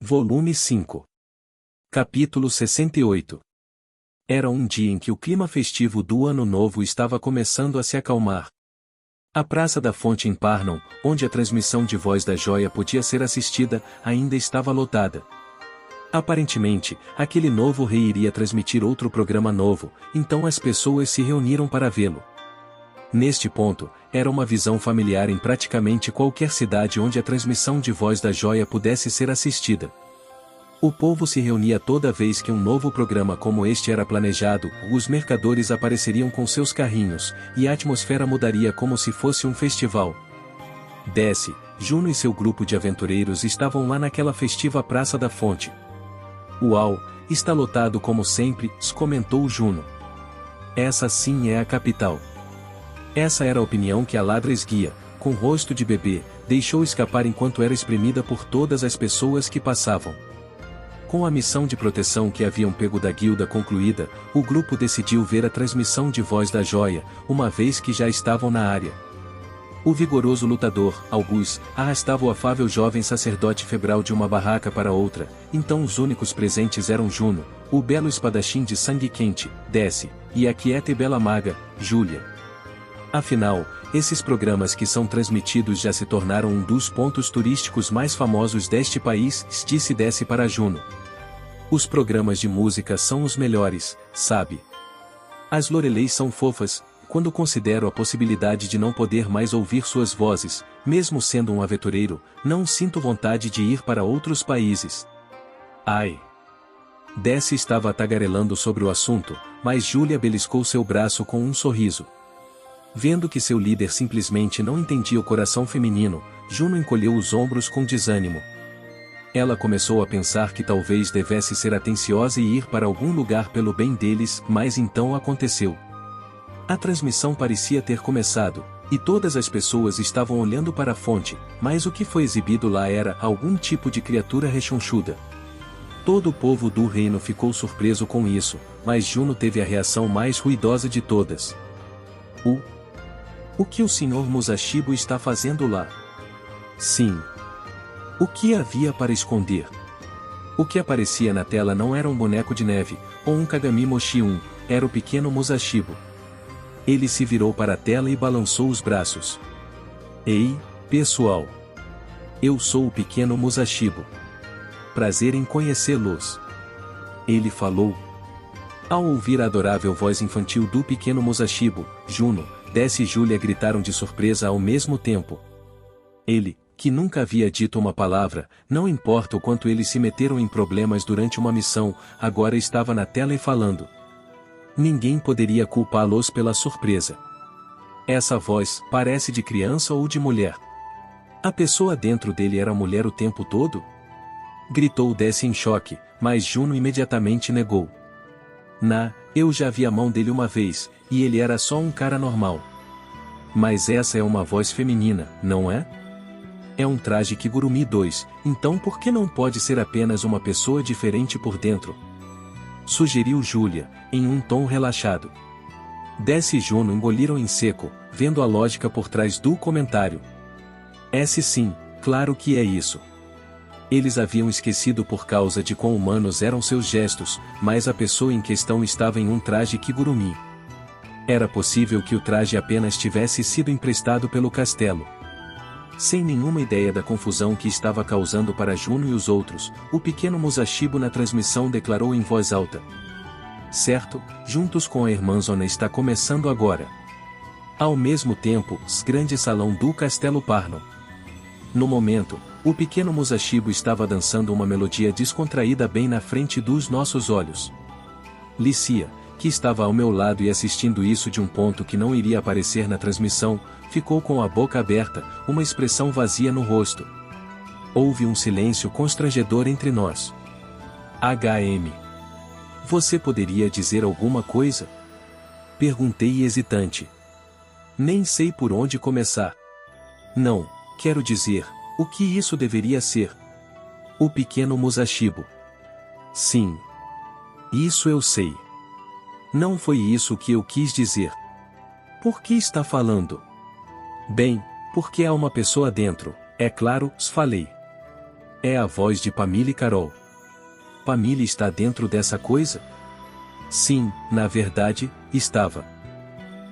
Volume 5. Capítulo 68. Era um dia em que o clima festivo do Ano Novo estava começando a se acalmar. A Praça da Fonte em Parnell, onde a transmissão de Voz da Joia podia ser assistida, ainda estava lotada. Aparentemente, aquele novo rei iria transmitir outro programa novo, então as pessoas se reuniram para vê-lo. Neste ponto, era uma visão familiar em praticamente qualquer cidade onde a transmissão de Voz da Joia pudesse ser assistida. O povo se reunia toda vez que um novo programa como este era planejado, os mercadores apareceriam com seus carrinhos, e a atmosfera mudaria como se fosse um festival. Desce, Juno e seu grupo de aventureiros estavam lá naquela festiva Praça da Fonte. Uau, está lotado como sempre, comentou Juno. Essa sim é a capital. Essa era a opinião que a ladra esguia, com rosto de bebê, deixou escapar enquanto era exprimida por todas as pessoas que passavam. Com a missão de proteção que haviam pego da guilda concluída, o grupo decidiu ver a transmissão de Voz da Joia, uma vez que já estavam na área. O vigoroso lutador, Albus, arrastava o afável jovem sacerdote febral de uma barraca para outra, então os únicos presentes eram Juno, o belo espadachim de sangue quente, Desce, e a quieta e bela maga, Júlia. Afinal, esses programas que são transmitidos já se tornaram um dos pontos turísticos mais famosos deste país, disse Desce para Juno. Os programas de música são os melhores, sabe? As Loreleis são fofas, quando considero a possibilidade de não poder mais ouvir suas vozes, mesmo sendo um aventureiro, não sinto vontade de ir para outros países. Ai! Desce estava tagarelando sobre o assunto, mas Júlia beliscou seu braço com um sorriso. Vendo que seu líder simplesmente não entendia o coração feminino, Juno encolheu os ombros com desânimo. Ela começou a pensar que talvez devesse ser atenciosa e ir para algum lugar pelo bem deles, mas então aconteceu. A transmissão parecia ter começado, e todas as pessoas estavam olhando para a fonte, mas o que foi exibido lá era algum tipo de criatura rechonchuda. Todo o povo do reino ficou surpreso com isso, mas Juno teve a reação mais ruidosa de todas. O que o Sr. Musashibo está fazendo lá? Sim. O que havia para esconder? O que aparecia na tela não era um boneco de neve, ou um Kagami Mochi-1, era o pequeno Musashibo. Ele se virou para a tela e balançou os braços. Ei, pessoal! Eu sou o pequeno Musashibo. Prazer em conhecê-los. Ele falou. Ao ouvir a adorável voz infantil do pequeno Musashibo, Juno, Desce e Júlia gritaram de surpresa ao mesmo tempo. Ele, que nunca havia dito uma palavra, não importa o quanto eles se meteram em problemas durante uma missão, agora estava na tela e falando. Ninguém poderia culpá-los pela surpresa. Essa voz parece de criança ou de mulher. A pessoa dentro dele era mulher o tempo todo? Gritou Desce em choque, mas Juno imediatamente negou. Eu já vi a mão dele uma vez, e ele era só um cara normal. Mas essa é uma voz feminina, não é? É um traje Kigurumi 2, então por que não pode ser apenas uma pessoa diferente por dentro? Sugeriu Júlia, em um tom relaxado. Desce e Juno engoliram em seco, vendo a lógica por trás do comentário. Sim, claro que é isso. Eles haviam esquecido por causa de quão humanos eram seus gestos, mas a pessoa em questão estava em um traje Kigurumi. Era possível que o traje apenas tivesse sido emprestado pelo castelo. Sem nenhuma ideia da confusão que estava causando para Juno e os outros, o pequeno Musashibo na transmissão declarou em voz alta. Certo, juntos com a irmã Zona está começando agora. Ao mesmo tempo, grande salão do Castelo Parnell. No momento, o pequeno Musashibo estava dançando uma melodia descontraída bem na frente dos nossos olhos. Licia, que estava ao meu lado e assistindo isso de um ponto que não iria aparecer na transmissão, ficou com a boca aberta, uma expressão vazia no rosto. Houve um silêncio constrangedor entre nós. Você poderia dizer alguma coisa? Perguntei hesitante. Nem sei por onde começar. Não, quero dizer, o que isso deveria ser? O pequeno Musashibo. Sim. Isso eu sei. Não foi isso que eu quis dizer. Por que está falando? Bem, porque há uma pessoa dentro, é claro, falei. É a voz de Pamela e Carol. Pamela está dentro dessa coisa? Sim, na verdade, estava.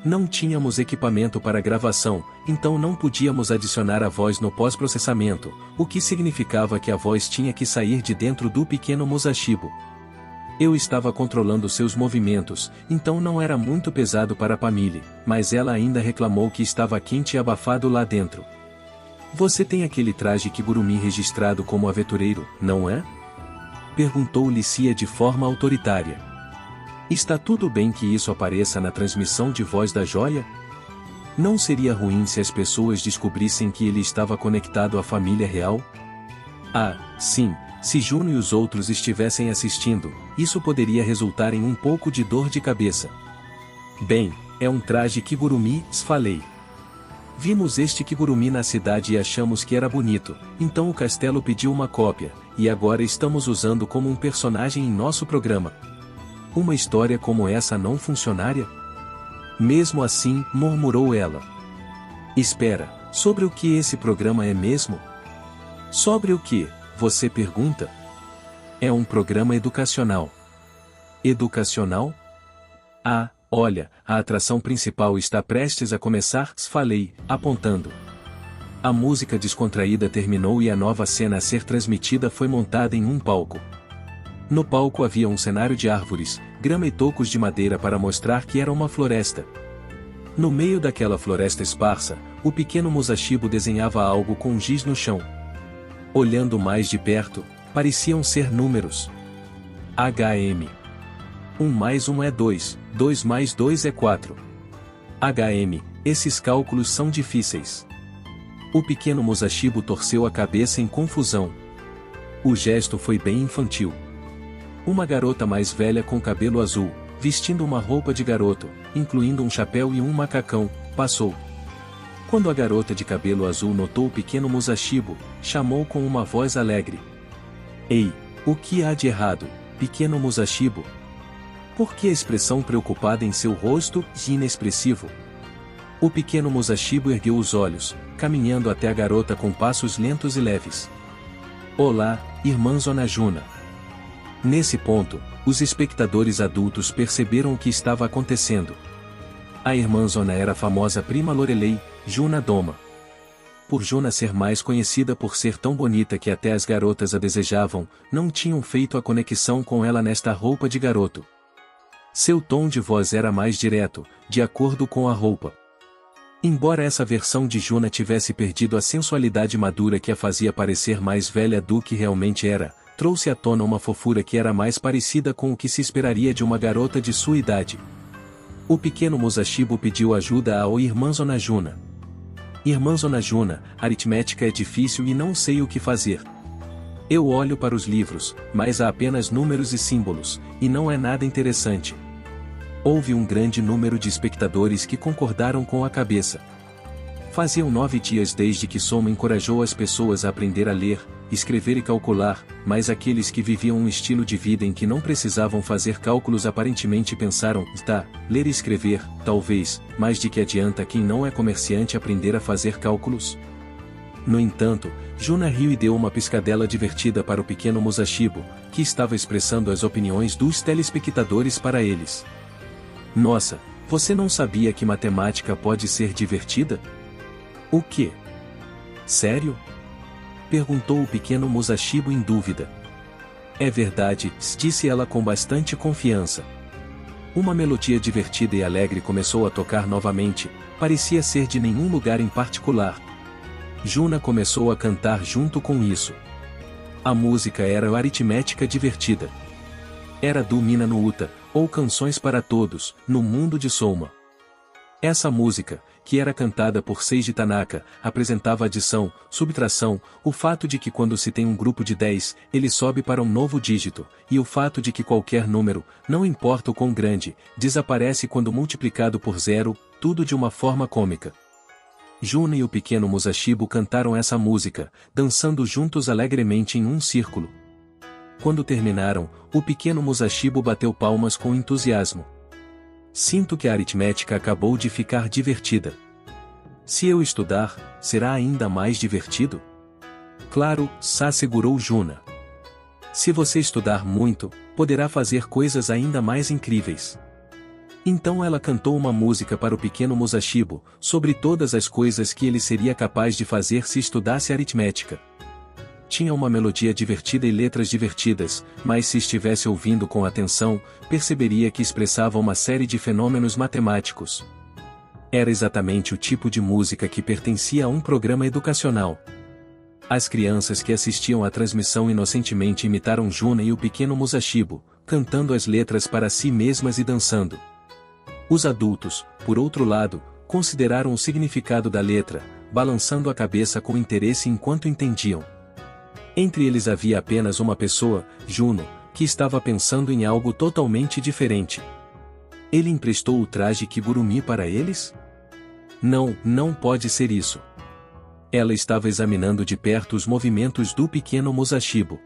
Não tínhamos equipamento para gravação, então não podíamos adicionar a voz no pós-processamento, o que significava que a voz tinha que sair de dentro do pequeno Musashibo. Eu estava controlando seus movimentos, então não era muito pesado para Pamela, mas ela ainda reclamou que estava quente e abafado lá dentro. Você tem aquele traje Kigurumi registrado como aventureiro, não é? Perguntou Licia de forma autoritária. Está tudo bem que isso apareça na transmissão de voz da joia? Não seria ruim se as pessoas descobrissem que ele estava conectado à família real? Ah, sim, se Juno e os outros estivessem assistindo, isso poderia resultar em um pouco de dor de cabeça. Bem, é um traje Kigurumi, falei. Vimos este Kigurumi na cidade e achamos que era bonito, então o castelo pediu uma cópia, e agora estamos usando como um personagem em nosso programa. Uma história como essa não funcionaria? Mesmo assim, murmurou ela. Espera, sobre o que esse programa é mesmo? Sobre o que, você pergunta? É um programa educacional. Educacional? Ah, olha, a atração principal está prestes a começar, falei, apontando. A música descontraída terminou e a nova cena a ser transmitida foi montada em um palco. No palco havia um cenário de árvores, grama e tocos de madeira para mostrar que era uma floresta. No meio daquela floresta esparsa, o pequeno Musashibo desenhava algo com um giz no chão. Olhando mais de perto, pareciam ser números. HM. 1 mais 1 é 2, 2 mais 2 é 4. HM, esses cálculos são difíceis. O pequeno Musashibo torceu a cabeça em confusão. O gesto foi bem infantil. Uma garota mais velha com cabelo azul, vestindo uma roupa de garoto, incluindo um chapéu e um macacão, passou. Quando a garota de cabelo azul notou o pequeno Musashibo, chamou com uma voz alegre. Ei, o que há de errado, pequeno Musashibo? Por que a expressão preocupada em seu rosto, inexpressivo? O pequeno Musashibo ergueu os olhos, caminhando até a garota com passos lentos e leves. Olá, irmã Zonajuna. Nesse ponto, os espectadores adultos perceberam o que estava acontecendo. A irmã Zona era a famosa prima Lorelei, Juna Doma. Por Juna ser mais conhecida por ser tão bonita que até as garotas a desejavam, não tinham feito a conexão com ela nesta roupa de garoto. Seu tom de voz era mais direto, de acordo com a roupa. Embora essa versão de Juna tivesse perdido a sensualidade madura que a fazia parecer mais velha do que realmente era, trouxe à tona uma fofura que era mais parecida com o que se esperaria de uma garota de sua idade. O pequeno Musashibo pediu ajuda ao irmã Zonajuna. Irmã Zonajuna, aritmética é difícil e não sei o que fazer. Eu olho para os livros, mas há apenas números e símbolos, e não é nada interessante. Houve um grande número de espectadores que concordaram com a cabeça. Faziam 9 dias desde que Soma encorajou as pessoas a aprender a ler, escrever e calcular, mas aqueles que viviam um estilo de vida em que não precisavam fazer cálculos aparentemente pensaram, ler e escrever, talvez, mas de que adianta quem não é comerciante aprender a fazer cálculos? No entanto, Juna riu e deu uma piscadela divertida para o pequeno Musashibo, que estava expressando as opiniões dos telespectadores para eles. Nossa, você não sabia que matemática pode ser divertida? O quê? Sério? Perguntou o pequeno Musashibo em dúvida. É verdade, disse ela com bastante confiança. Uma melodia divertida e alegre começou a tocar novamente, parecia ser de nenhum lugar em particular. Juna começou a cantar junto com isso. A música era aritmética divertida. Era do Mina no Uta, ou Canções para Todos, no mundo de Soma. Essa música, que era cantada por Seiji Tanaka, apresentava adição, subtração, o fato de que quando se tem um grupo de 10, ele sobe para um novo dígito, e o fato de que qualquer número, não importa o quão grande, desaparece quando multiplicado por zero, tudo de uma forma cômica. Juna e o pequeno Musashibo cantaram essa música, dançando juntos alegremente em um círculo. Quando terminaram, o pequeno Musashibo bateu palmas com entusiasmo. Sinto que a aritmética acabou de ficar divertida. Se eu estudar, será ainda mais divertido? Claro, assegurou Juna. Se você estudar muito, poderá fazer coisas ainda mais incríveis. Então ela cantou uma música para o pequeno Musashibo, sobre todas as coisas que ele seria capaz de fazer se estudasse aritmética. Tinha uma melodia divertida e letras divertidas, mas se estivesse ouvindo com atenção, perceberia que expressava uma série de fenômenos matemáticos. Era exatamente o tipo de música que pertencia a um programa educacional. As crianças que assistiam à transmissão inocentemente imitaram Juna e o pequeno Musashibo, cantando as letras para si mesmas e dançando. Os adultos, por outro lado, consideraram o significado da letra, balançando a cabeça com interesse enquanto entendiam. Entre eles havia apenas uma pessoa, Juno, que estava pensando em algo totalmente diferente. Ele emprestou o traje Kigurumi para eles? Não, não pode ser isso. Ela estava examinando de perto os movimentos do pequeno Musashibo.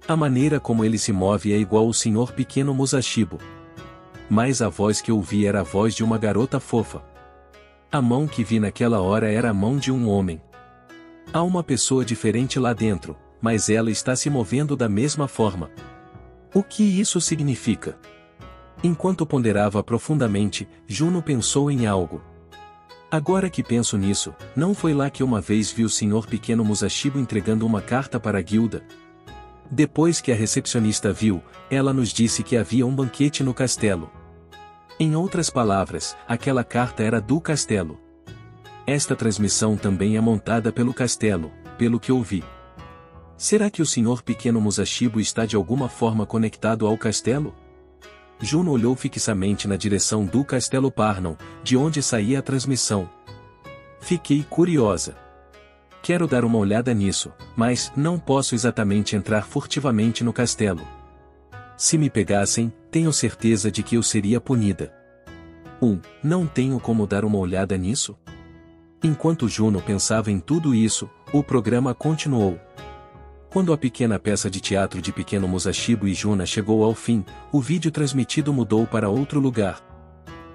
A maneira como ele se move é igual ao Sr. Pequeno Musashibo. Mas a voz que ouvi era a voz de uma garota fofa. A mão que vi naquela hora era a mão de um homem. Há uma pessoa diferente lá dentro, mas ela está se movendo da mesma forma. O que isso significa? Enquanto ponderava profundamente, Juno pensou em algo. Agora que penso nisso, não foi lá que uma vez vi o Sr. Pequeno Musashibo entregando uma carta para a guilda? Depois que a recepcionista viu, ela nos disse que havia um banquete no castelo. Em outras palavras, aquela carta era do castelo. Esta transmissão também é montada pelo castelo, pelo que ouvi. Será que o Sr. Pequeno Musashibo está de alguma forma conectado ao castelo? Juno olhou fixamente na direção do Castelo Parnon, de onde saía a transmissão. Fiquei curiosa. Quero dar uma olhada nisso, mas não posso exatamente entrar furtivamente no castelo. Se me pegassem, tenho certeza de que eu seria punida. Não tenho como dar uma olhada nisso? Enquanto Juno pensava em tudo isso, o programa continuou. Quando a pequena peça de teatro de Pequeno Musashibo e Juna chegou ao fim, o vídeo transmitido mudou para outro lugar.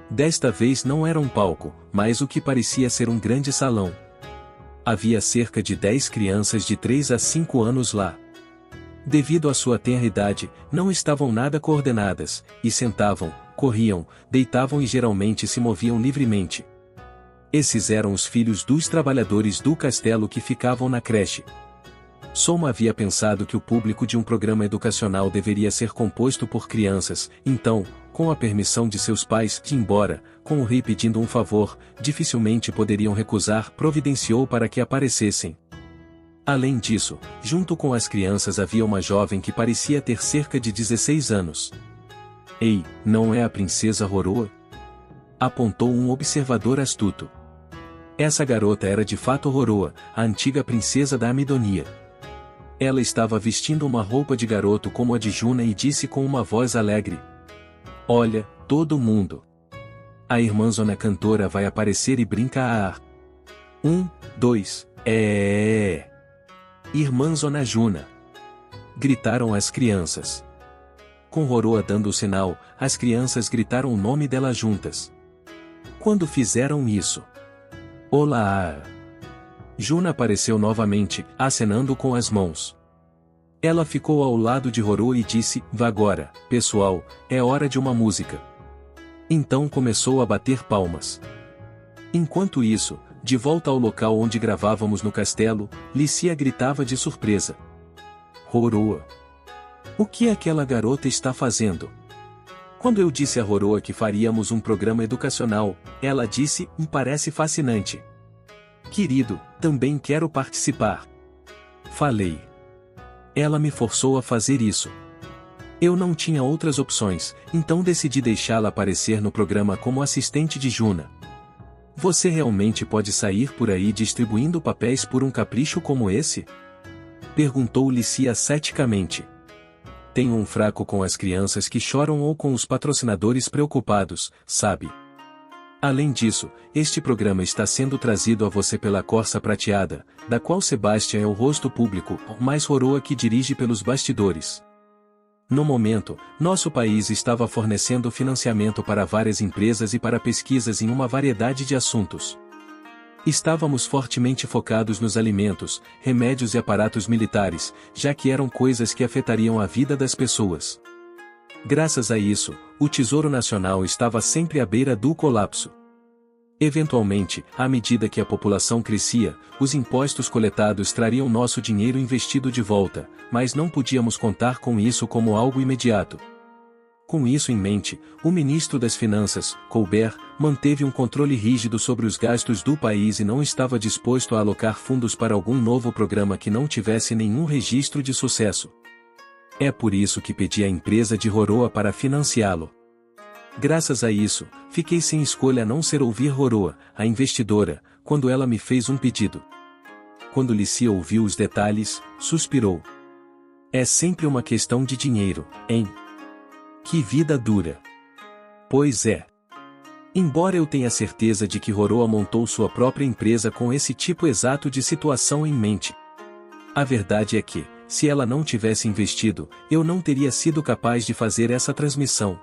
Desta vez não era um palco, mas o que parecia ser um grande salão. Havia cerca de 10 crianças de 3 a 5 anos lá. Devido à sua tenra idade, não estavam nada coordenadas, e sentavam, corriam, deitavam e geralmente se moviam livremente. Esses eram os filhos dos trabalhadores do castelo que ficavam na creche. Soma havia pensado que o público de um programa educacional deveria ser composto por crianças, então, com a permissão de seus pais, embora, com o rei pedindo um favor, dificilmente poderiam recusar, providenciou para que aparecessem. Além disso, junto com as crianças havia uma jovem que parecia ter cerca de 16 anos. Ei, não é a princesa Roroa? Apontou um observador astuto. Essa garota era de fato Roroa, a antiga princesa da Amidonia. Ela estava vestindo uma roupa de garoto como a de Juna e disse com uma voz alegre: Olha, todo mundo. A irmãzona cantora vai aparecer e brinca a ar. 1, 2, Irmãzona Juna. Gritaram as crianças. Com Roroa dando o sinal, as crianças gritaram o nome dela juntas. Quando fizeram isso? Olá! Juna apareceu novamente, acenando com as mãos. Ela ficou ao lado de Roroa e disse: Vá agora, pessoal, é hora de uma música. Então começou a bater palmas. Enquanto isso, de volta ao local onde gravávamos no castelo, Licia gritava de surpresa: Roroa! O que aquela garota está fazendo? Quando eu disse a Roroa que faríamos um programa educacional, ela disse: Parece fascinante. Querido, também quero participar. Falei. Ela me forçou a fazer isso. Eu não tinha outras opções, então decidi deixá-la aparecer no programa como assistente de Juna. Você realmente pode sair por aí distribuindo papéis por um capricho como esse? Perguntou Licia ceticamente. Tenho um fraco com as crianças que choram ou com os patrocinadores preocupados, sabe? Além disso, este programa está sendo trazido a você pela Corsa Prateada, da qual Sebastian é o rosto público, mas Roroa que dirige pelos bastidores. No momento, nosso país estava fornecendo financiamento para várias empresas e para pesquisas em uma variedade de assuntos. Estávamos fortemente focados nos alimentos, remédios e aparatos militares, já que eram coisas que afetariam a vida das pessoas. Graças a isso, o Tesouro Nacional estava sempre à beira do colapso. Eventualmente, à medida que a população crescia, os impostos coletados trariam nosso dinheiro investido de volta, mas não podíamos contar com isso como algo imediato. Com isso em mente, o ministro das Finanças, Colbert, manteve um controle rígido sobre os gastos do país e não estava disposto a alocar fundos para algum novo programa que não tivesse nenhum registro de sucesso. É por isso que pedi à empresa de Roroa para financiá-lo. Graças a isso, fiquei sem escolha a não ser ouvir Roroa, a investidora, quando ela me fez um pedido. Quando Lícia ouviu os detalhes, suspirou. É sempre uma questão de dinheiro, hein? Que vida dura! Pois é. Embora eu tenha certeza de que Roroa montou sua própria empresa com esse tipo exato de situação em mente. A verdade é que, se ela não tivesse investido, eu não teria sido capaz de fazer essa transmissão.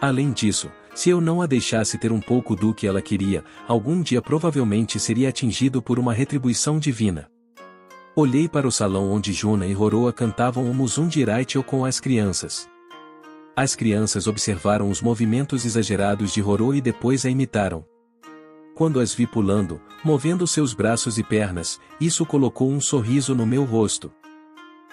Além disso, se eu não a deixasse ter um pouco do que ela queria, algum dia provavelmente seria atingido por uma retribuição divina. Olhei para o salão onde Juna e Roroa cantavam o Muzungi Raitio com as crianças. As crianças observaram os movimentos exagerados de Roroa e depois a imitaram. Quando as vi pulando, movendo seus braços e pernas, isso colocou um sorriso no meu rosto.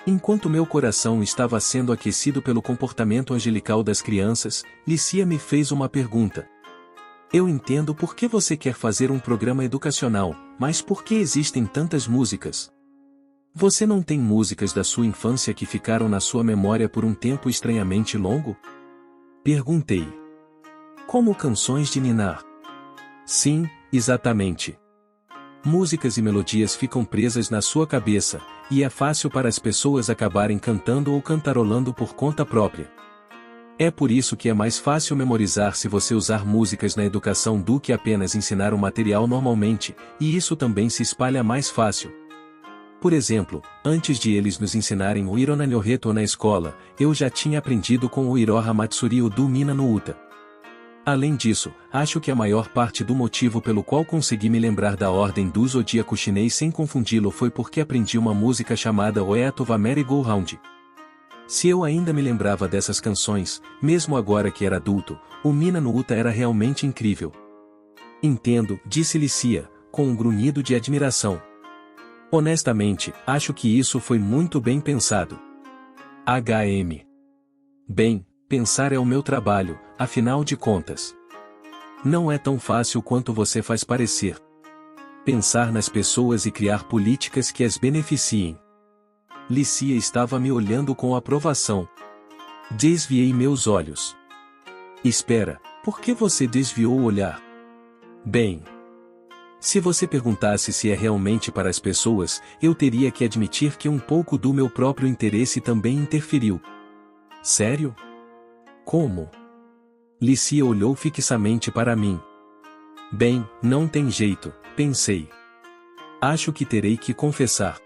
Enquanto meu coração estava sendo aquecido pelo comportamento angelical das crianças, Lícia me fez uma pergunta. Eu entendo por que você quer fazer um programa educacional, mas por que existem tantas músicas? Você não tem músicas da sua infância que ficaram na sua memória por um tempo estranhamente longo? Perguntei. Como canções de ninar? Sim, exatamente. Músicas e melodias ficam presas na sua cabeça, e é fácil para as pessoas acabarem cantando ou cantarolando por conta própria. É por isso que é mais fácil memorizar se você usar músicas na educação do que apenas ensinar um material normalmente, e isso também se espalha mais fácil. Por exemplo, antes de eles nos ensinarem o Irona Nyoreto na escola, eu já tinha aprendido com o Iroha Matsuri do Mina no Uta. Além disso, acho que a maior parte do motivo pelo qual consegui me lembrar da ordem do zodíaco chinês sem confundi-lo foi porque aprendi uma música chamada Oetova Merry Go Round. Se eu ainda me lembrava dessas canções, mesmo agora que era adulto, o Mina no Uta era realmente incrível. Entendo, disse Lícia, com um grunhido de admiração. Honestamente, acho que isso foi muito bem pensado. HM. Bem, pensar é o meu trabalho, afinal de contas. Não é tão fácil quanto você faz parecer. Pensar nas pessoas e criar políticas que as beneficiem. Lícia estava me olhando com aprovação. Desviei meus olhos. Espera, por que você desviou o olhar? Bem, se você perguntasse se é realmente para as pessoas, eu teria que admitir que um pouco do meu próprio interesse também interferiu. Sério? Como? Lícia olhou fixamente para mim. Bem, não tem jeito, pensei. Acho que terei que confessar.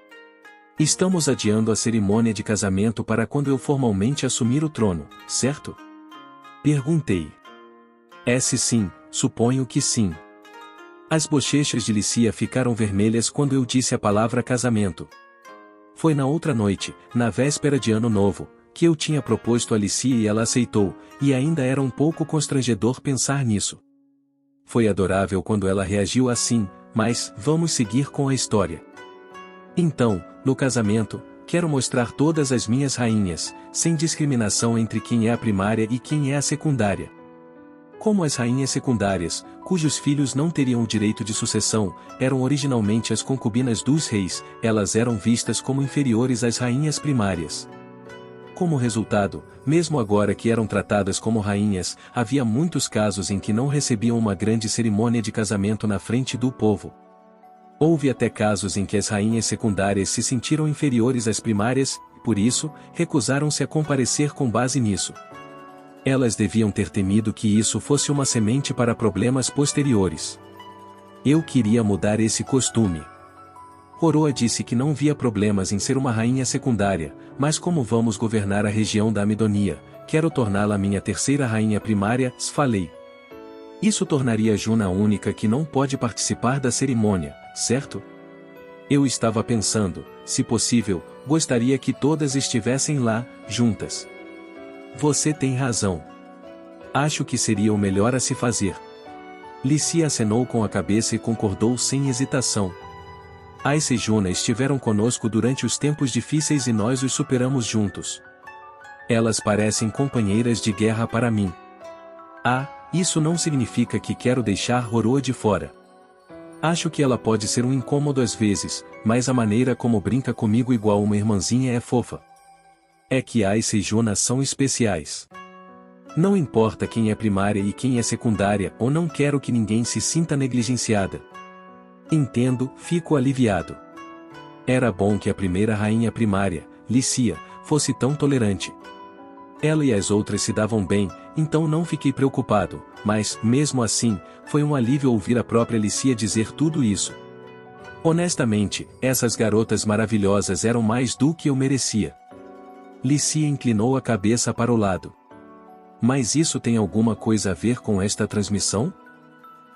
Estamos adiando a cerimônia de casamento para quando eu formalmente assumir o trono, certo? Perguntei. Sim, suponho que sim. As bochechas de Lícia ficaram vermelhas quando eu disse a palavra casamento. Foi na outra noite, na véspera de Ano Novo, que eu tinha proposto a Lícia e ela aceitou, e ainda era um pouco constrangedor pensar nisso. Foi adorável quando ela reagiu assim, mas vamos seguir com a história. Então, no casamento, quero mostrar todas as minhas rainhas, sem discriminação entre quem é a primária e quem é a secundária. Como as rainhas secundárias, cujos filhos não teriam o direito de sucessão, eram originalmente as concubinas dos reis, elas eram vistas como inferiores às rainhas primárias. Como resultado, mesmo agora que eram tratadas como rainhas, havia muitos casos em que não recebiam uma grande cerimônia de casamento na frente do povo. Houve até casos em que as rainhas secundárias se sentiram inferiores às primárias, por isso, recusaram-se a comparecer com base nisso. Elas deviam ter temido que isso fosse uma semente para problemas posteriores. Eu queria mudar esse costume. Roroa disse que não via problemas em ser uma rainha secundária, mas como vamos governar a região da Amidonia, quero torná-la minha terceira rainha primária, falei. Isso tornaria Juna a única que não pode participar da cerimônia, certo? Eu estava pensando, se possível, gostaria que todas estivessem lá, juntas. Você tem razão. Acho que seria o melhor a se fazer. Lícia acenou com a cabeça e concordou sem hesitação. Ice e Juna estiveram conosco durante os tempos difíceis e nós os superamos juntos. Elas parecem companheiras de guerra para mim. Isso não significa que quero deixar Horoa de fora. Acho que ela pode ser um incômodo às vezes, mas a maneira como brinca comigo igual uma irmãzinha é fofa. É que Ice e Juna são especiais. Não importa quem é primária e quem é secundária, ou não quero que ninguém se sinta negligenciada. Entendo, fico aliviado. Era bom que a primeira rainha primária, Lícia, fosse tão tolerante. Ela e as outras se davam bem, então não fiquei preocupado, mas, mesmo assim, foi um alívio ouvir a própria Lícia dizer tudo isso. Honestamente, essas garotas maravilhosas eram mais do que eu merecia. Lícia inclinou a cabeça para o lado. Mas isso tem alguma coisa a ver com esta transmissão?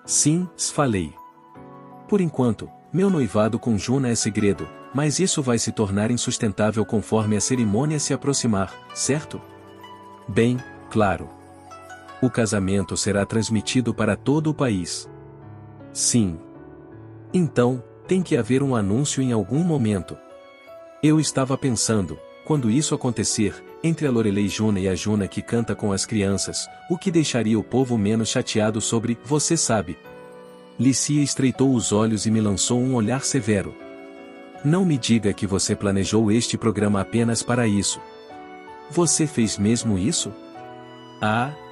Sim, falei. Por enquanto, meu noivado com Juna é segredo, mas isso vai se tornar insustentável conforme a cerimônia se aproximar, certo? Bem, claro. O casamento será transmitido para todo o país. Sim. Então, tem que haver um anúncio em algum momento. Eu estava pensando, quando isso acontecer, entre a Lorelei Juna e a Juna que canta com as crianças, o que deixaria o povo menos chateado sobre, você sabe. Lícia estreitou os olhos e me lançou um olhar severo. Não me diga que você planejou este programa apenas para isso. Você fez mesmo isso?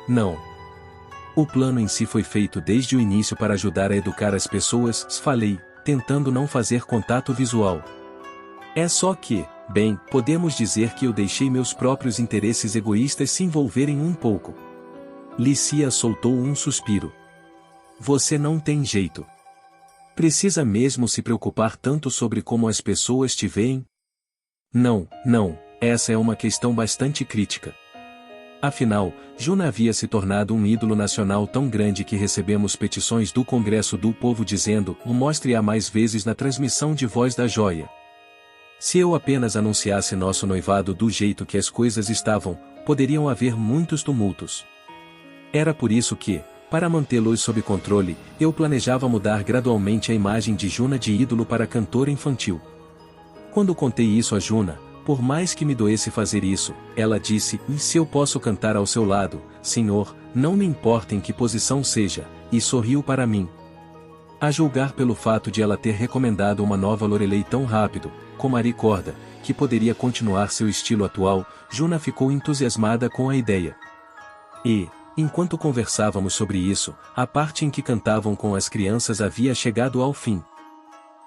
Não. O plano em si foi feito desde o início para ajudar a educar as pessoas, falei, tentando não fazer contato visual. É só que, bem, podemos dizer que eu deixei meus próprios interesses egoístas se envolverem um pouco. Lícia soltou um suspiro. Você não tem jeito. Precisa mesmo se preocupar tanto sobre como as pessoas te veem? Não, essa é uma questão bastante crítica. Afinal, Juna havia se tornado um ídolo nacional tão grande que recebemos petições do Congresso do Povo dizendo, mostre-a mais vezes na transmissão de Voz da Joia. Se eu apenas anunciasse nosso noivado do jeito que as coisas estavam, poderiam haver muitos tumultos. Era por isso que, para mantê-los sob controle, eu planejava mudar gradualmente a imagem de Juna de ídolo para cantora infantil. Quando contei isso a Juna, por mais que me doesse fazer isso, ela disse, se eu posso cantar ao seu lado, senhor, não me importa em que posição seja, e sorriu para mim. A julgar pelo fato de ela ter recomendado uma nova Lorelei tão rápido, como Ari Corda, que poderia continuar seu estilo atual, Juna ficou entusiasmada com a ideia. E, enquanto conversávamos sobre isso, a parte em que cantavam com as crianças havia chegado ao fim.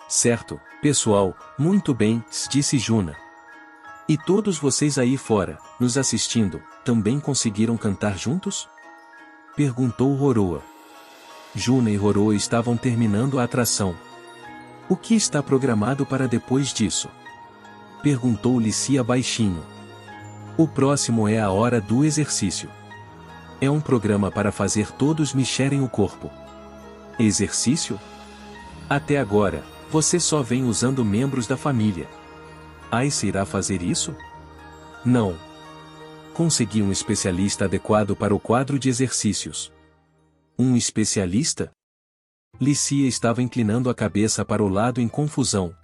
Certo, pessoal, muito bem, disse Juna. E todos vocês aí fora, nos assistindo, também conseguiram cantar juntos? Perguntou Horoa. Juna e Horoa estavam terminando a atração. O que está programado para depois disso? Perguntou Lícia baixinho. O próximo é a hora do exercício. É um programa para fazer todos mexerem o corpo. Exercício? Até agora, você só vem usando membros da família. Ice irá fazer isso? Não. Consegui um especialista adequado para o quadro de exercícios. Um especialista? Lícia estava inclinando a cabeça para o lado em confusão.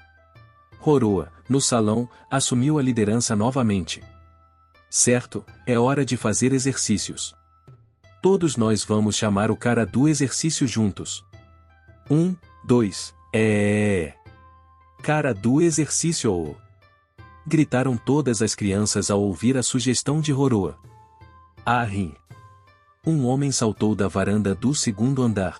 Horoa, no salão, assumiu a liderança novamente. Certo, é hora de fazer exercícios. Todos nós vamos chamar o cara do exercício juntos. 1, 2, Cara do exercício! Gritaram todas as crianças ao ouvir a sugestão de Horoa. Rim! Um homem saltou da varanda do segundo andar.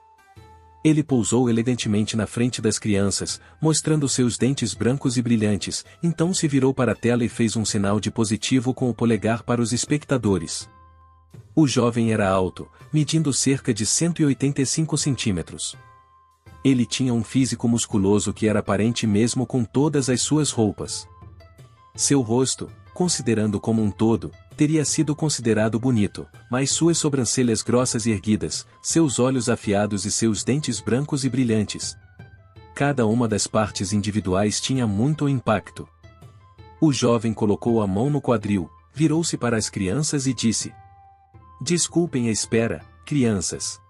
Ele pousou elegantemente na frente das crianças, mostrando seus dentes brancos e brilhantes, então se virou para a tela e fez um sinal de positivo com o polegar para os espectadores. O jovem era alto, medindo cerca de 185 centímetros. Ele tinha um físico musculoso que era aparente mesmo com todas as suas roupas. Seu rosto, considerando como um todo, teria sido considerado bonito, mas suas sobrancelhas grossas e erguidas, seus olhos afiados e seus dentes brancos e brilhantes. Cada uma das partes individuais tinha muito impacto. O jovem colocou a mão no quadril, virou-se para as crianças e disse: "Desculpem a espera, crianças.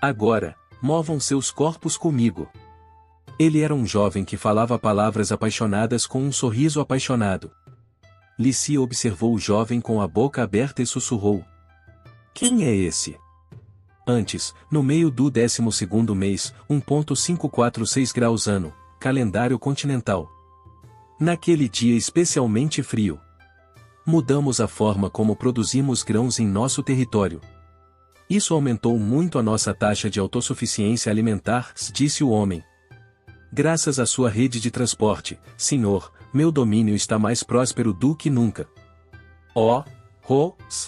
Agora, movam seus corpos comigo." Ele era um jovem que falava palavras apaixonadas com um sorriso apaixonado. Lícia observou o jovem com a boca aberta e sussurrou: "Quem é esse?" Antes, no meio do 12º mês, 1.546 graus ano, calendário continental. Naquele dia especialmente frio, mudamos a forma como produzimos grãos em nosso território. Isso aumentou muito a nossa taxa de autossuficiência alimentar, disse o homem. Graças à sua rede de transporte, senhor, meu domínio está mais próspero do que nunca.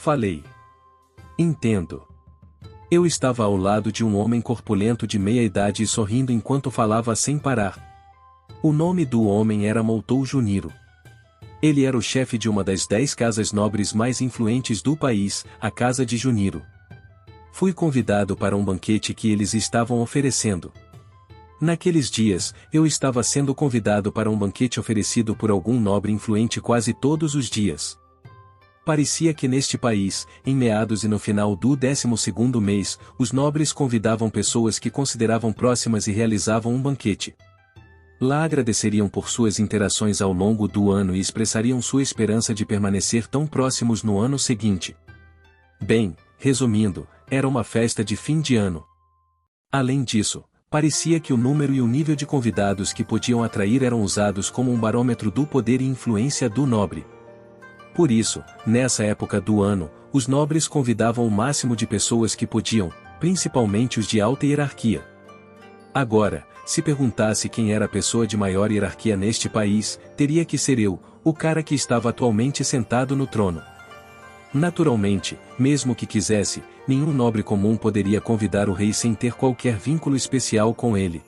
Falei. Entendo. Eu estava ao lado de um homem corpulento de meia-idade e sorrindo enquanto falava sem parar. O nome do homem era Moutou Juniro. Ele era o chefe de uma das 10 casas nobres mais influentes do país, a Casa de Juniro. Fui convidado para um banquete que eles estavam oferecendo. Naqueles dias, eu estava sendo convidado para um banquete oferecido por algum nobre influente quase todos os dias. Parecia que neste país, em meados e no final do 12º mês, os nobres convidavam pessoas que consideravam próximas e realizavam um banquete. Lá agradeceriam por suas interações ao longo do ano e expressariam sua esperança de permanecer tão próximos no ano seguinte. Bem, resumindo, era uma festa de fim de ano. Além disso, parecia que o número e o nível de convidados que podiam atrair eram usados como um barômetro do poder e influência do nobre. Por isso, nessa época do ano, os nobres convidavam o máximo de pessoas que podiam, principalmente os de alta hierarquia. Agora, se perguntasse quem era a pessoa de maior hierarquia neste país, teria que ser eu, o cara que estava atualmente sentado no trono. Naturalmente, mesmo que quisesse, nenhum nobre comum poderia convidar o rei sem ter qualquer vínculo especial com ele.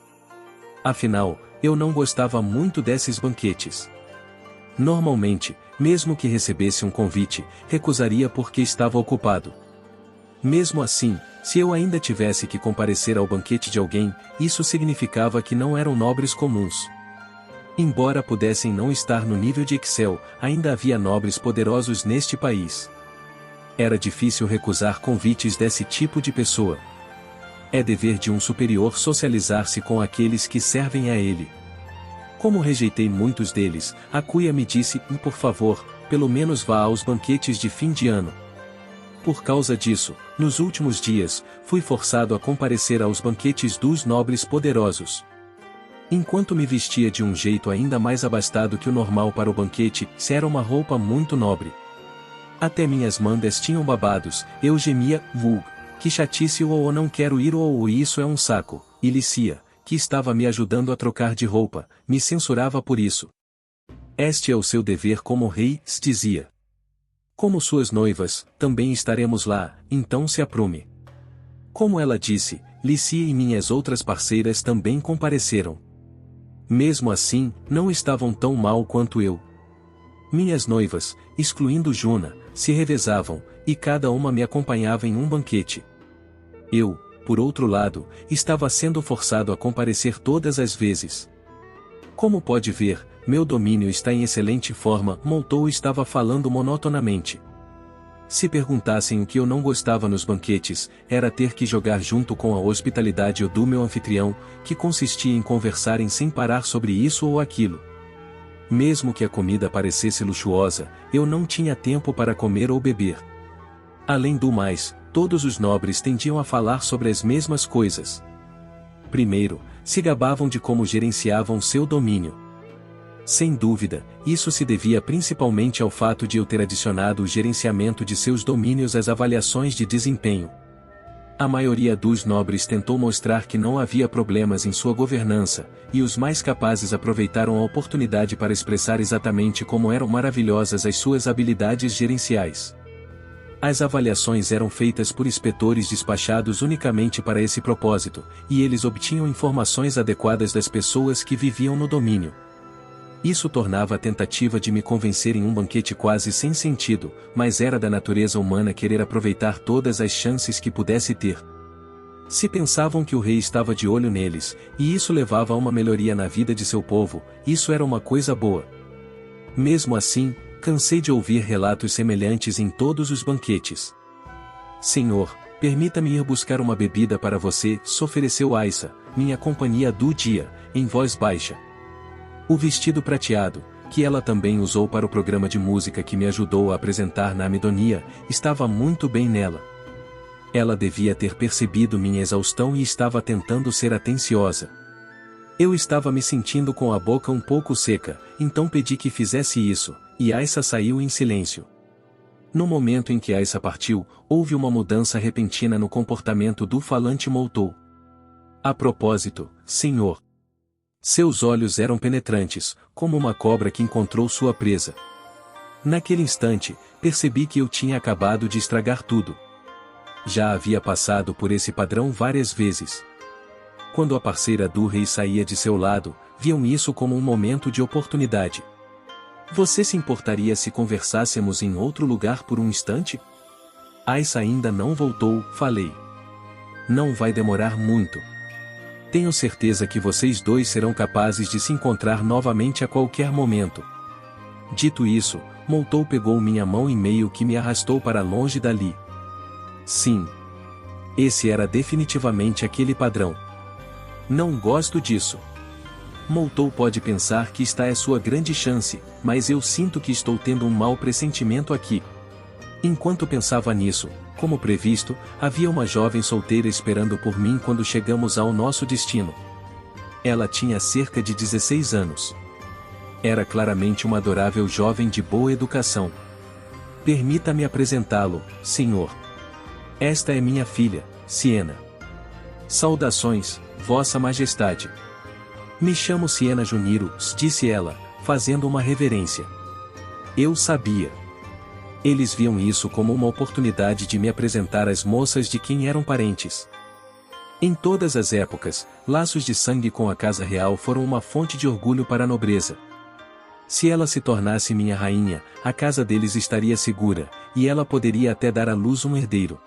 Afinal, eu não gostava muito desses banquetes. Normalmente, mesmo que recebesse um convite, recusaria porque estava ocupado. Mesmo assim, se eu ainda tivesse que comparecer ao banquete de alguém, isso significava que não eram nobres comuns. Embora pudessem não estar no nível de Excel, ainda havia nobres poderosos neste país. Era difícil recusar convites desse tipo de pessoa. É dever de um superior socializar-se com aqueles que servem a ele. Como rejeitei muitos deles, a cuia me disse: "Por favor, pelo menos vá aos banquetes de fim de ano." Por causa disso, nos últimos dias, fui forçado a comparecer aos banquetes dos nobres poderosos. Enquanto me vestia de um jeito ainda mais abastado que o normal para o banquete, se era uma roupa muito nobre. Até minhas mangas tinham babados, eu gemia: que chatice, ou não quero ir, ou isso é um saco. E Lícia, que estava me ajudando a trocar de roupa, me censurava por isso. "Este é o seu dever como rei", dizia. "Como suas noivas, também estaremos lá, então se aprume." Como ela disse, Lícia e minhas outras parceiras também compareceram. Mesmo assim, não estavam tão mal quanto eu. Minhas noivas, excluindo Juna, se revezavam, e cada uma me acompanhava em um banquete. Eu, por outro lado, estava sendo forçado a comparecer todas as vezes. "Como pode ver, meu domínio está em excelente forma", Moutou estava falando monotonamente. Se perguntassem o que eu não gostava nos banquetes, era ter que jogar junto com a hospitalidade do meu anfitrião, que consistia em conversarem sem parar sobre isso ou aquilo. Mesmo que a comida parecesse luxuosa, eu não tinha tempo para comer ou beber. Além do mais, todos os nobres tendiam a falar sobre as mesmas coisas. Primeiro, se gabavam de como gerenciavam seu domínio. Sem dúvida, isso se devia principalmente ao fato de eu ter adicionado o gerenciamento de seus domínios às avaliações de desempenho. A maioria dos nobres tentou mostrar que não havia problemas em sua governança, e os mais capazes aproveitaram a oportunidade para expressar exatamente como eram maravilhosas as suas habilidades gerenciais. As avaliações eram feitas por inspetores despachados unicamente para esse propósito, e eles obtinham informações adequadas das pessoas que viviam no domínio. Isso tornava a tentativa de me convencer em um banquete quase sem sentido, mas era da natureza humana querer aproveitar todas as chances que pudesse ter. Se pensavam que o rei estava de olho neles, e isso levava a uma melhoria na vida de seu povo, isso era uma coisa boa. Mesmo assim, cansei de ouvir relatos semelhantes em todos os banquetes. Senhor, permita-me ir buscar uma bebida para você, ofereceu Aissa, minha companhia do dia, em voz baixa. O vestido prateado, que ela também usou para o programa de música que me ajudou a apresentar na Amidonia, estava muito bem nela. Ela devia ter percebido minha exaustão e estava tentando ser atenciosa. Eu estava me sentindo com a boca um pouco seca, então pedi que fizesse isso, e Aissa saiu em silêncio. No momento em que Aissa partiu, houve uma mudança repentina no comportamento do falante Moutou. A propósito, senhor. Seus olhos eram penetrantes, como uma cobra que encontrou sua presa. Naquele instante, percebi que eu tinha acabado de estragar tudo. Já havia passado por esse padrão várias vezes. Quando a parceira do rei saía de seu lado, viam isso como um momento de oportunidade. Você se importaria se conversássemos em outro lugar por um instante? Aissa ainda não voltou, falei. Não vai demorar muito. Tenho certeza que vocês dois serão capazes de se encontrar novamente a qualquer momento. Dito isso, Moutou pegou minha mão e meio que me arrastou para longe dali. Sim. Esse era definitivamente aquele padrão. Não gosto disso. Moutou pode pensar que esta é sua grande chance, mas eu sinto que estou tendo um mau pressentimento aqui. Enquanto pensava nisso, como previsto, havia uma jovem solteira esperando por mim quando chegamos ao nosso destino. Ela tinha cerca de 16 anos. Era claramente uma adorável jovem de boa educação. Permita-me apresentá-lo, senhor. Esta é minha filha, Siena. Saudações, Vossa Majestade. Me chamo Siena Juniro, disse ela, fazendo uma reverência. Eu sabia. Eles viam isso como uma oportunidade de me apresentar às moças de quem eram parentes. Em todas as épocas, laços de sangue com a casa real foram uma fonte de orgulho para a nobreza. Se ela se tornasse minha rainha, a casa deles estaria segura, e ela poderia até dar à luz um herdeiro.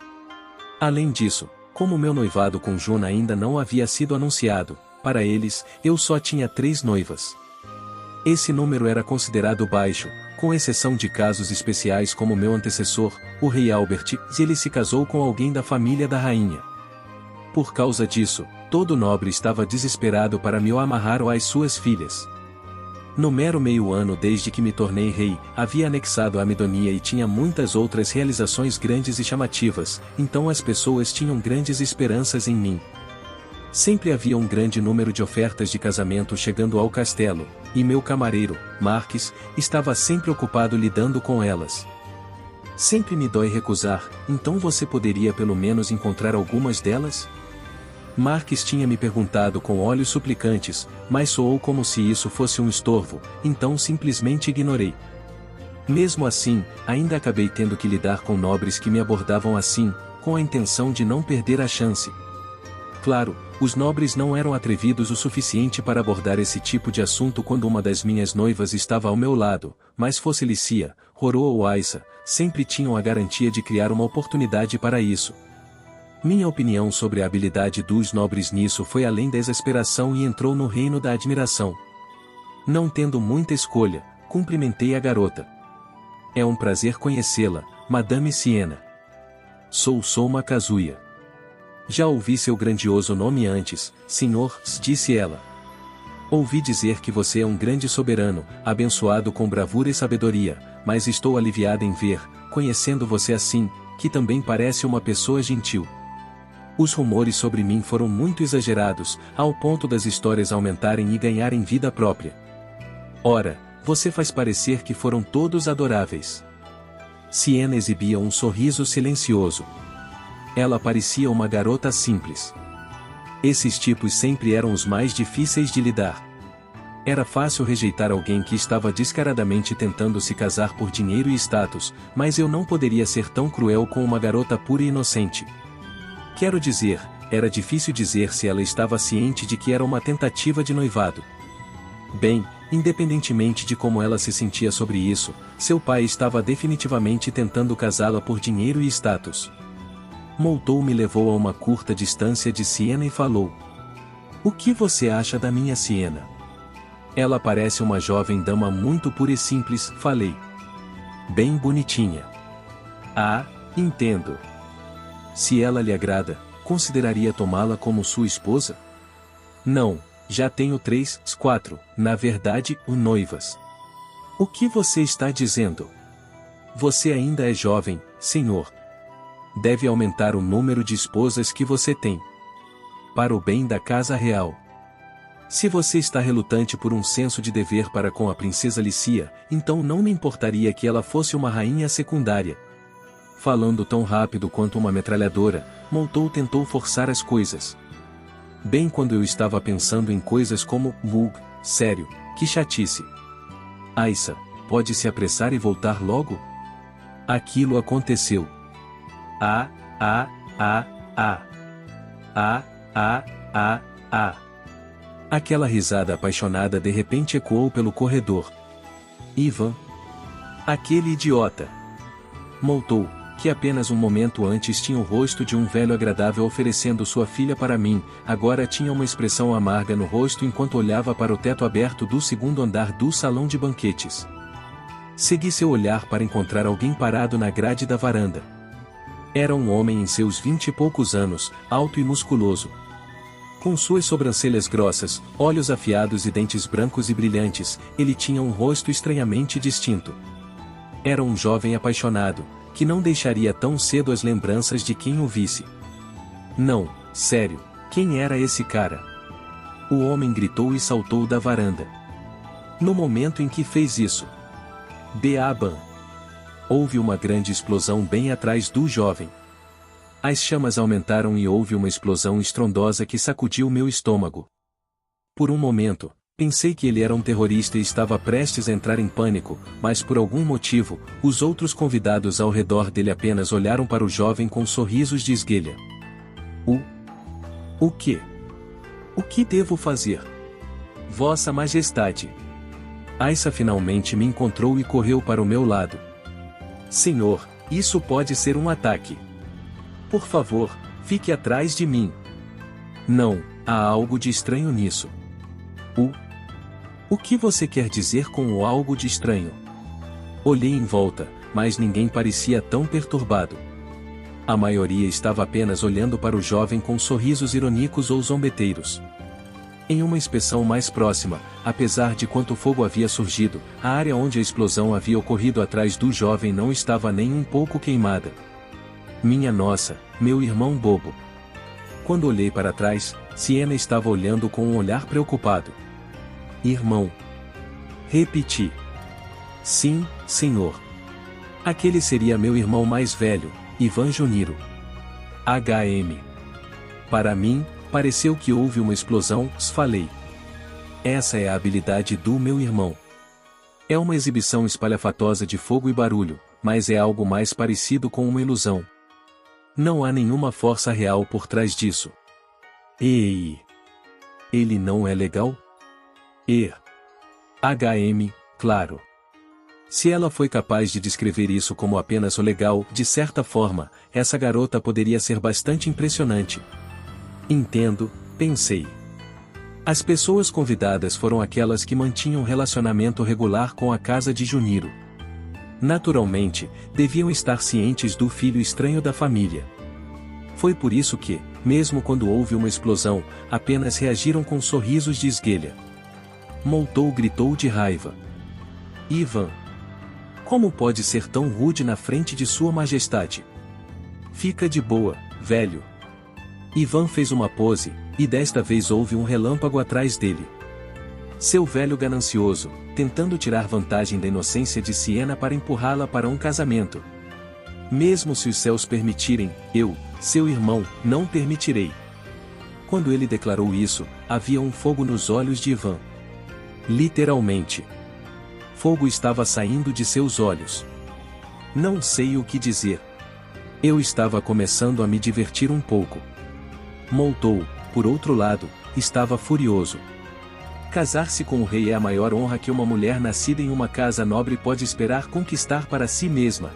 Além disso, como meu noivado com Juna ainda não havia sido anunciado, para eles, eu só tinha 3 noivas. Esse número era considerado baixo, com exceção de casos especiais como meu antecessor, o rei Albert, e ele se casou com alguém da família da rainha. Por causa disso, todo nobre estava desesperado para me amarrar às suas filhas. No mero meio ano desde que me tornei rei, havia anexado a Amidonia e tinha muitas outras realizações grandes e chamativas, então as pessoas tinham grandes esperanças em mim. Sempre havia um grande número de ofertas de casamento chegando ao castelo, e meu camareiro, Marques, estava sempre ocupado lidando com elas. Sempre me dói recusar, então você poderia pelo menos encontrar algumas delas? Marques tinha me perguntado com olhos suplicantes, mas soou como se isso fosse um estorvo, então simplesmente ignorei. Mesmo assim, ainda acabei tendo que lidar com nobres que me abordavam assim, com a intenção de não perder a chance. Claro, os nobres não eram atrevidos o suficiente para abordar esse tipo de assunto quando uma das minhas noivas estava ao meu lado, mas fosse Lícia, Rorô ou Aissa, sempre tinham a garantia de criar uma oportunidade para isso. Minha opinião sobre a habilidade dos nobres nisso foi além da exasperação e entrou no reino da admiração. Não tendo muita escolha, cumprimentei a garota. É um prazer conhecê-la, Madame Siena. Sou Soma Kazuya. Já ouvi seu grandioso nome antes, senhor, disse ela. Ouvi dizer que você é um grande soberano, abençoado com bravura e sabedoria, mas estou aliviada em ver, conhecendo você assim, que também parece uma pessoa gentil. Os rumores sobre mim foram muito exagerados, ao ponto das histórias aumentarem e ganharem vida própria. Ora, você faz parecer que foram todos adoráveis. Siena exibia um sorriso silencioso. Ela parecia uma garota simples. Esses tipos sempre eram os mais difíceis de lidar. Era fácil rejeitar alguém que estava descaradamente tentando se casar por dinheiro e status, mas eu não poderia ser tão cruel com uma garota pura e inocente. Quero dizer, era difícil dizer se ela estava ciente de que era uma tentativa de noivado. Bem, Independentemente de como ela se sentia sobre isso, seu pai estava definitivamente tentando casá-la por dinheiro e status. Moltou me levou a uma curta distância de Siena e falou: "O que você acha da minha Siena?" "Ela parece uma jovem dama muito pura e simples", falei. "Bem bonitinha." "Ah, entendo. Se ela lhe agrada, consideraria tomá-la como sua esposa?" "Não, já tenho 3, 4, na verdade, noivas." "O que você está dizendo?" "Você ainda é jovem, senhor. Deve aumentar o número de esposas que você tem. Para o bem da casa real. Se você está relutante por um senso de dever para com a princesa Lícia, então não me importaria que ela fosse uma rainha secundária." Falando tão rápido quanto uma metralhadora, Moltou tentou forçar as coisas. Bem quando eu estava pensando em coisas como, sério, que chatice. "Aissa, pode se apressar e voltar logo?" Aquilo aconteceu. Ah, ah, ah, ah. Ah, ah, ah, ah. Aquela risada apaixonada de repente ecoou pelo corredor. Ivan. Aquele idiota. Moltou, que apenas um momento antes tinha o rosto de um velho agradável oferecendo sua filha para mim, agora tinha uma expressão amarga no rosto enquanto olhava para o teto aberto do segundo andar do salão de banquetes. Segui seu olhar para encontrar alguém parado na grade da varanda. Era um homem em seus 20 e poucos anos, alto e musculoso. Com suas sobrancelhas grossas, olhos afiados e dentes brancos e brilhantes, ele tinha um rosto estranhamente distinto. Era um jovem apaixonado, que não deixaria tão cedo as lembranças de quem o visse. Não, sério, quem era esse cara? O homem gritou e saltou da varanda. No momento em que fez isso, Beaban. Houve uma grande explosão bem atrás do jovem. As chamas aumentaram e houve uma explosão estrondosa que sacudiu meu estômago. Por um momento, pensei que ele era um terrorista e estava prestes a entrar em pânico, mas por algum motivo, os outros convidados ao redor dele apenas olharam para o jovem com sorrisos de esguelha. O quê? O que devo fazer? Vossa Majestade. Aissa finalmente me encontrou e correu para o meu lado. Senhor, isso pode ser um ataque. Por favor, fique atrás de mim. Não, há algo de estranho nisso. O que você quer dizer com o algo de estranho? Olhei em volta, mas ninguém parecia tão perturbado. A maioria estava apenas olhando para o jovem com sorrisos irônicos ou zombeteiros. Em uma inspeção mais próxima, apesar de quanto fogo havia surgido, a área onde a explosão havia ocorrido atrás do jovem não estava nem um pouco queimada. Minha nossa, meu irmão bobo. Quando olhei para trás, Siena estava olhando com um olhar preocupado. Irmão. Repeti. Sim, senhor. Aquele seria meu irmão mais velho, Ivan Juniro. HM. Para mim, pareceu que houve uma explosão, falei. Essa é a habilidade do meu irmão. É uma exibição espalhafatosa de fogo e barulho, mas é algo mais parecido com uma ilusão. Não há nenhuma força real por trás disso. Ei! Ele não é legal? HM, claro. Se ela foi capaz de descrever isso como apenas o legal, de certa forma, essa garota poderia ser bastante impressionante. Entendo, pensei. As pessoas convidadas foram aquelas que mantinham relacionamento regular com a casa de Juniro. Naturalmente, deviam estar cientes do filho estranho da família. Foi por isso que, mesmo quando houve uma explosão, apenas reagiram com sorrisos de esguelha. Moltou gritou de raiva. Ivan! Como pode ser tão rude na frente de Sua Majestade? Fica de boa, velho. Ivan fez uma pose, e desta vez houve um relâmpago atrás dele. Seu velho ganancioso, tentando tirar vantagem da inocência de Siena para empurrá-la para um casamento. Mesmo se os céus permitirem, eu, seu irmão, não permitirei. Quando ele declarou isso, havia um fogo nos olhos de Ivan. Literalmente. Fogo estava saindo de seus olhos. Não sei o que dizer. Eu estava começando a me divertir um pouco. Moltou, por outro lado, estava furioso. Casar-se com o rei é a maior honra que uma mulher nascida em uma casa nobre pode esperar conquistar para si mesma.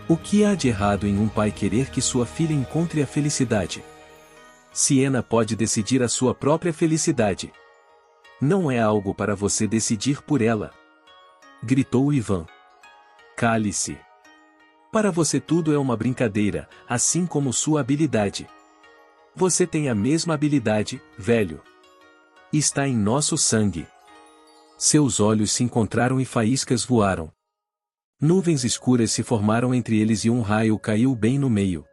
O que há de errado em um pai querer que sua filha encontre a felicidade? Siena pode decidir a sua própria felicidade. Não é algo para você decidir por ela. Gritou Ivan. Cale-se. Para você tudo é uma brincadeira, assim como sua habilidade. Você tem a mesma habilidade, velho. Está em nosso sangue. Seus olhos se encontraram e faíscas voaram. Nuvens escuras se formaram entre eles e um raio caiu bem no meio.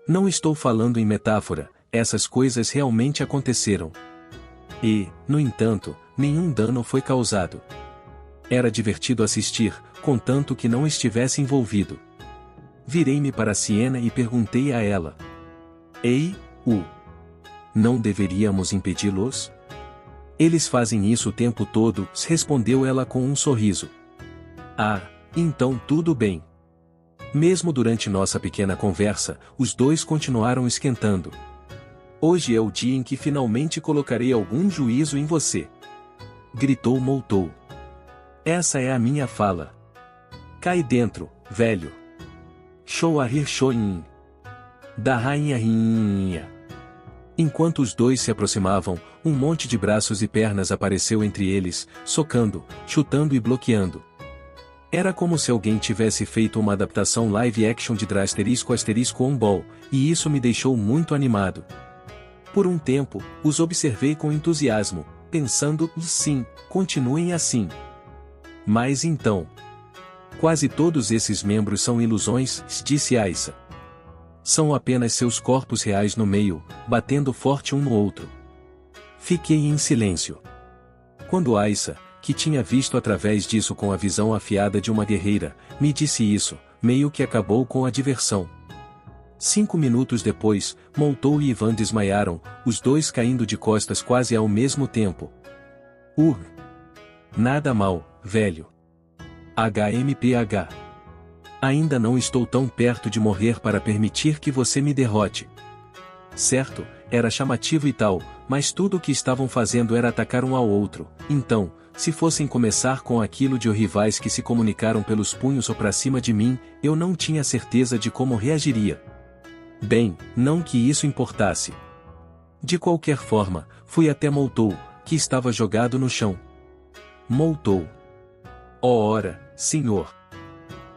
Não estou falando em metáfora, essas coisas realmente aconteceram. E, no entanto, nenhum dano foi causado. Era divertido assistir, contanto que não estivesse envolvido. Virei-me para Siena e perguntei a ela. Ei, não deveríamos impedi-los? Eles fazem isso o tempo todo, respondeu ela com um sorriso. Ah, então tudo bem. Mesmo durante nossa pequena conversa, os dois continuaram esquentando. Hoje é o dia em que finalmente colocarei algum juízo em você. Gritou Moutou. Essa é a minha fala. Cai dentro, velho. Show a rir shoin. Da rainha. Enquanto os dois se aproximavam, um monte de braços e pernas apareceu entre eles, socando, chutando e bloqueando. Era como se alguém tivesse feito uma adaptação live action de ***on Ball, e isso me deixou muito animado. Por um tempo, os observei com entusiasmo, pensando, sim, continuem assim. Mas então... Quase todos esses membros são ilusões, disse Aissa. São apenas seus corpos reais no meio, batendo forte um no outro. Fiquei em silêncio. Quando Aissa, que tinha visto através disso com a visão afiada de uma guerreira, me disse isso, meio que acabou com a diversão. 5 minutos depois, Moutou e Ivan desmaiaram, os dois caindo de costas quase ao mesmo tempo. Nada mal, velho. HMPH. Ainda não estou tão perto de morrer para permitir que você me derrote. Certo, era chamativo e tal, mas tudo o que estavam fazendo era atacar um ao outro, então, se fossem começar com aquilo de rivais que se comunicaram pelos punhos ou para cima de mim, eu não tinha certeza de como reagiria. Bem, não que isso importasse. De qualquer forma, fui até Moutou, que estava jogado no chão. Moutou. Ora, senhor.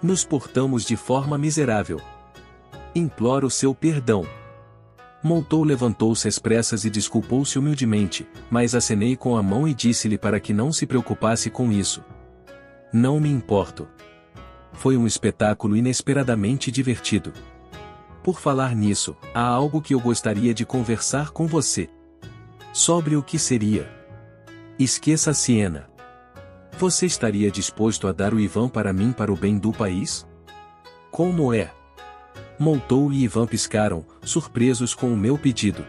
Nos portamos de forma miserável. Imploro seu perdão. Moutou levantou-se às pressas e desculpou-se humildemente, mas acenei com a mão e disse-lhe para que não se preocupasse com isso. Não me importo. Foi um espetáculo inesperadamente divertido. Por falar nisso, há algo que eu gostaria de conversar com você. Sobre o que seria? Esqueça a Siena. Você estaria disposto a dar o Ivan para mim para o bem do país? Como é? Moutou e Ivan piscaram, surpresos com o meu pedido.